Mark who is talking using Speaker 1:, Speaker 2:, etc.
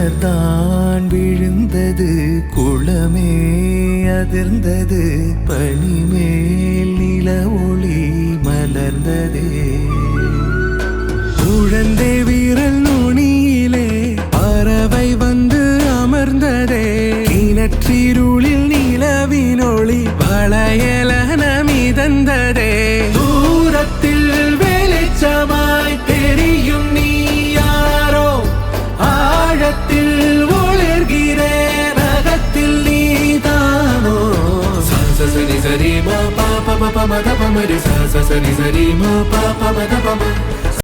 Speaker 1: மலர்தான் விழுந்தது, குளமே அதிர்ந்தது, பனிமேல் நில ஒளி மலர்ந்ததே. குழந்தை வீரல் நுனியிலே பறவை வந்து அமர்ந்ததே. கிணற்றிருளில் நிலவினொளி வளையலன மிதந்ததே. தூரத்தில் வெளிச்சமாய் தெரியும் நீ யாரோ, ஆழத்தில் ஒளிர்கிறேன் அகத்தில் நீதானோ. சரி சரி மா பாப்ப மத பமரி சரி சரி மா பாப்ப மத பம